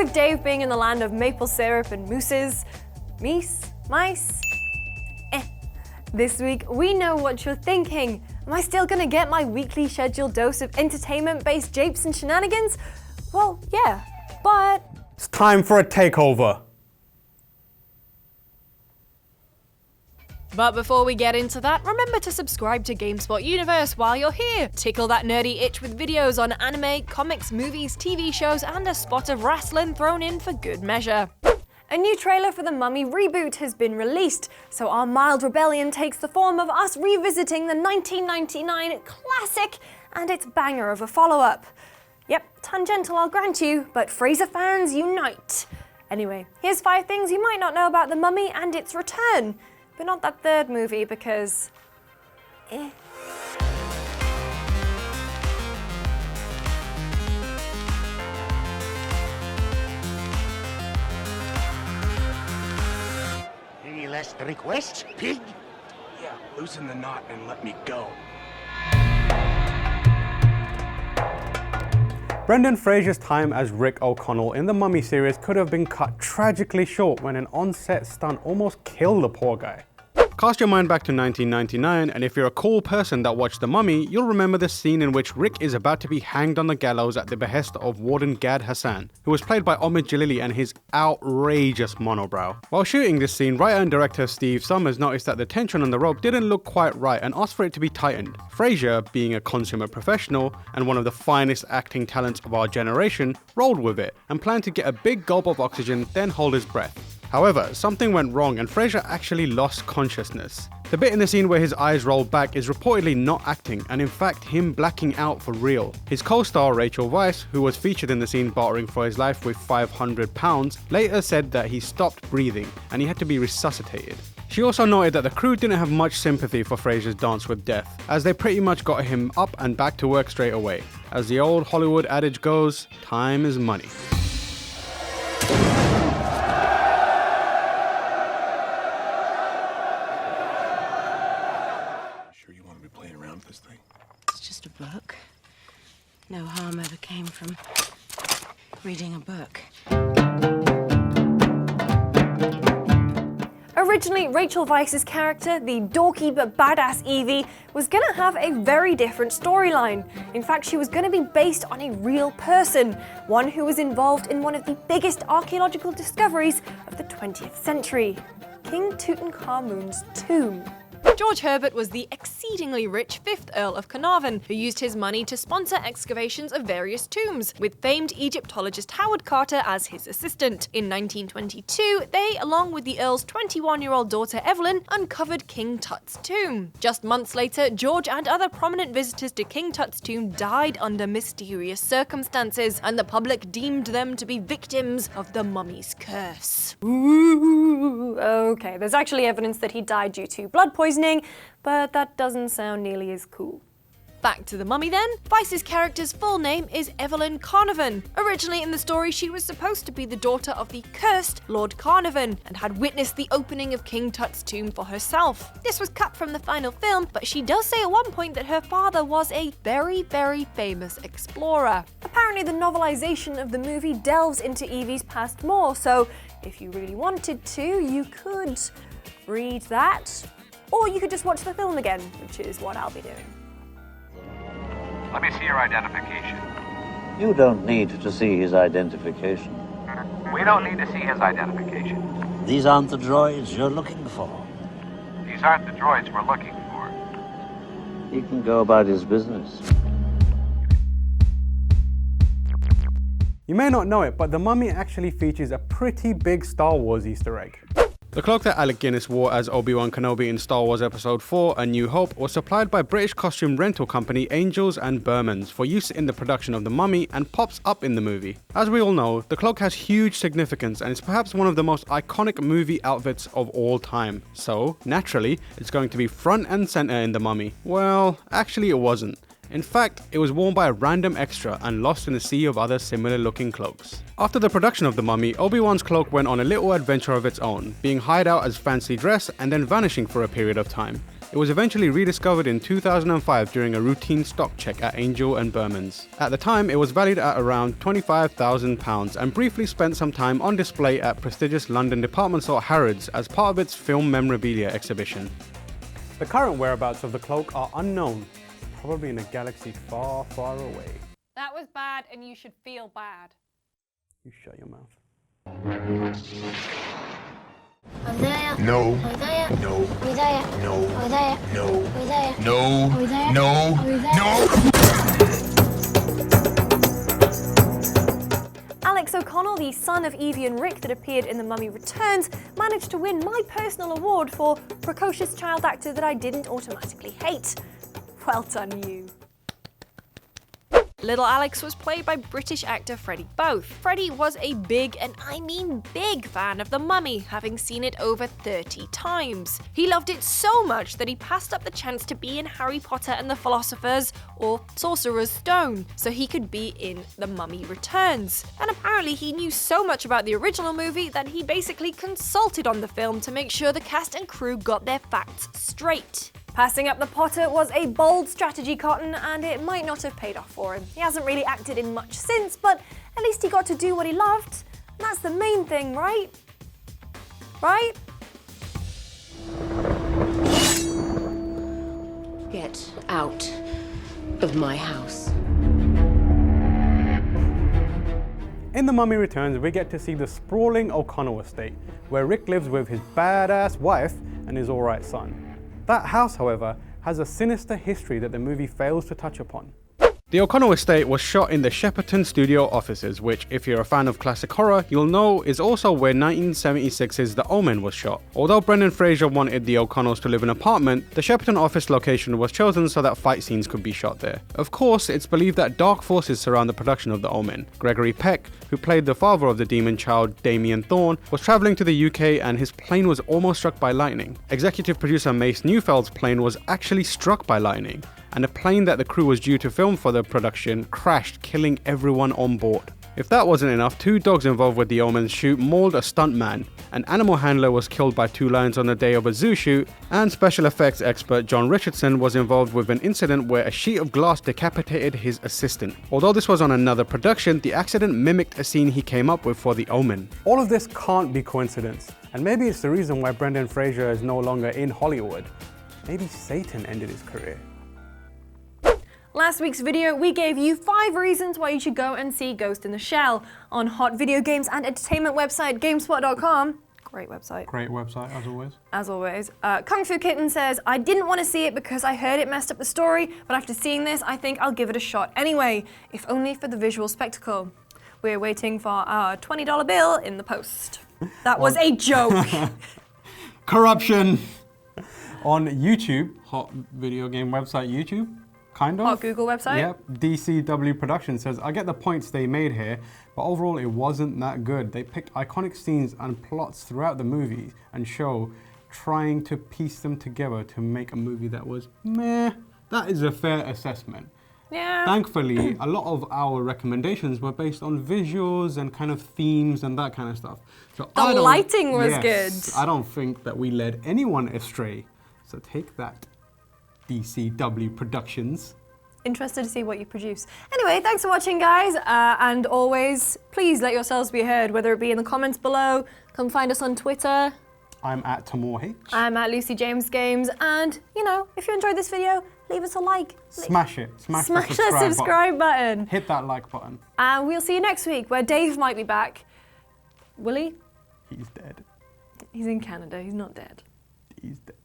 with Dave being in the land of maple syrup and mooses, mice. This week, we know what you're thinking. Am I still gonna get my weekly scheduled dose of entertainment-based japes and shenanigans? Well, yeah, but... It's time for a takeover. But before we get into that, remember to subscribe to GameSpot Universe while you're here. Tickle that nerdy itch with videos on anime, comics, movies, TV shows, and a spot of wrestling thrown in for good measure. A new trailer for the Mummy reboot has been released, so our mild rebellion takes the form of us revisiting the 1999 classic and its banger of a follow-up. Yep, tangential I'll grant you, but Fraser fans unite. Anyway, here's 5 things you might not know about the Mummy and its return. But not that third movie because... Any last requests, pig? Yeah, loosen the knot and let me go. Brendan Fraser's time as Rick O'Connell in the Mummy series could have been cut tragically short when an on-set stunt almost killed the poor guy. Cast your mind back to 1999, and if you're a cool person that watched The Mummy, you'll remember the scene in which Rick is about to be hanged on the gallows at the behest of Warden Gad Hassan, who was played by Omid Jalili and his outrageous monobrow. While shooting this scene, writer and director Steve Sommers noticed that the tension on the rope didn't look quite right and asked for it to be tightened. Fraser, being a consummate professional and one of the finest acting talents of our generation, rolled with it and planned to get a big gulp of oxygen, then hold his breath. However, something went wrong and Fraser actually lost consciousness. The bit in the scene where his eyes rolled back is reportedly not acting, and in fact him blacking out for real. His co-star Rachel Weisz, who was featured in the scene bartering for his life with £500, later said that he stopped breathing and he had to be resuscitated. She also noted that the crew didn't have much sympathy for Fraser's dance with death, as they pretty much got him up and back to work straight away. As the old Hollywood adage goes, time is money. It's just a book. No harm ever came from reading a book. Originally, Rachel Weisz's character, the dorky but badass Evie, was gonna have a very different storyline. In fact, she was gonna be based on a real person, one who was involved in one of the biggest archaeological discoveries of the 20th century, King Tutankhamun's tomb. George Herbert was the exceedingly rich 5th Earl of Carnarvon, who used his money to sponsor excavations of various tombs, with famed Egyptologist Howard Carter as his assistant. In 1922, they, along with the Earl's 21-year-old daughter Evelyn, uncovered King Tut's tomb. Just months later, George and other prominent visitors to King Tut's tomb died under mysterious circumstances, and the public deemed them to be victims of the mummy's curse. Ooh, okay, there's actually evidence that he died due to blood poisoning, but that doesn't sound nearly as cool. Back to the Mummy then. Weisz's character's full name is Evelyn Carnarvon. Originally in the story, she was supposed to be the daughter of the cursed Lord Carnarvon and had witnessed the opening of King Tut's tomb for herself. This was cut from the final film, but she does say at one point that her father was a very, very famous explorer. Apparently the novelization of the movie delves into Evie's past more, so if you really wanted to, you could read that. Or you could just watch the film again, which is what I'll be doing. Let me see your identification. You don't need to see his identification. We don't need to see his identification. These aren't the droids you're looking for. These aren't the droids we're looking for. He can go about his business. You may not know it, but The Mummy actually features a pretty big Star Wars Easter egg. The cloak that Alec Guinness wore as Obi-Wan Kenobi in Star Wars Episode 4, A New Hope, was supplied by British costume rental company Angels and Burmans for use in the production of The Mummy and pops up in the movie. As we all know, the cloak has huge significance and is perhaps one of the most iconic movie outfits of all time. So, naturally, it's going to be front and center in The Mummy. Well, actually it wasn't. In fact, it was worn by a random extra and lost in a sea of other similar looking cloaks. After the production of The Mummy, Obi-Wan's cloak went on a little adventure of its own, being hired out as fancy dress and then vanishing for a period of time. It was eventually rediscovered in 2005 during a routine stock check at Angel and Berman's. At the time, it was valued at around £25,000 and briefly spent some time on display at prestigious London department store Harrods as part of its film memorabilia exhibition. The current whereabouts of the cloak are unknown, probably in a galaxy far, far away. That was bad and you should feel bad. You shut your mouth. No. No. No. No. No. No. Alex O'Connell, the son of Evie and Rick that appeared in The Mummy Returns, managed to win my personal award for precocious child actor that I didn't automatically hate. Well done, you. Little Alex was played by British actor Freddie Booth. Freddie was a big, and I mean big, fan of The Mummy, having seen it over 30 times. He loved it so much that he passed up the chance to be in Harry Potter and the Philosopher's or Sorcerer's Stone so he could be in The Mummy Returns. And apparently he knew so much about the original movie that he basically consulted on the film to make sure the cast and crew got their facts straight. Passing up the Potter was a bold strategy, Cotton, and it might not have paid off for him. He hasn't really acted in much since, but at least he got to do what he loved. And that's the main thing, right? Right? Get out of my house. In The Mummy Returns, we get to see the sprawling O'Connell estate, where Rick lives with his badass wife and his alright son. That house, however, has a sinister history that the movie fails to touch upon. The O'Connell estate was shot in the Shepperton studio offices, which, if you're a fan of classic horror, you'll know is also where 1976's The Omen was shot. Although Brendan Fraser wanted the O'Connells to live in an apartment, the Shepperton office location was chosen so that fight scenes could be shot there. Of course, it's believed that dark forces surround the production of The Omen. Gregory Peck, who played the father of the demon child Damien Thorne, was travelling to the UK and his plane was almost struck by lightning. Executive producer Mace Neufeld's plane was actually struck by lightning, and the plane that the crew was due to film for the production crashed, killing everyone on board. If that wasn't enough, 2 dogs involved with the Omen's shoot mauled a stuntman, an animal handler was killed by 2 lions on the day of a zoo shoot, and special effects expert John Richardson was involved with an incident where a sheet of glass decapitated his assistant. Although this was on another production, the accident mimicked a scene he came up with for The Omen. All of this can't be coincidence, and maybe it's the reason why Brendan Fraser is no longer in Hollywood. Maybe Satan ended his career. Last week's video, we gave you 5 reasons why you should go and see Ghost in the Shell on hot video games and entertainment website GameSpot.com. Great website. Great website, as always. As always. Kung Fu Kitten says, I didn't want to see it because I heard it messed up the story, but after seeing this, I think I'll give it a shot anyway, if only for the visual spectacle. We're waiting for our $20 bill in the post. That was a joke. Corruption! On YouTube, hot video game website YouTube, kind of. Hot Google website? Yep, DCW Productions says, I get the points they made here, but overall it wasn't that good. They picked iconic scenes and plots throughout the movie and show, trying to piece them together to make a movie that was meh. That is a fair assessment. Yeah. Thankfully, a lot of our recommendations were based on visuals and kind of themes and that kind of stuff. So The lighting was good. I don't think that we led anyone astray. So take that, DCW Productions. Interested to see what you produce. Anyway, thanks for watching, guys. And always, please let yourselves be heard, whether it be in the comments below. Come find us on Twitter. I'm at Tamor H. I'm at Lucy James Games. And, you know, if you enjoyed this video, leave us a like. Smash it. Smash the subscribe button. Hit that like button. And we'll see you next week, where Dave might be back. Will he? He's dead. He's in Canada. He's not dead. He's dead.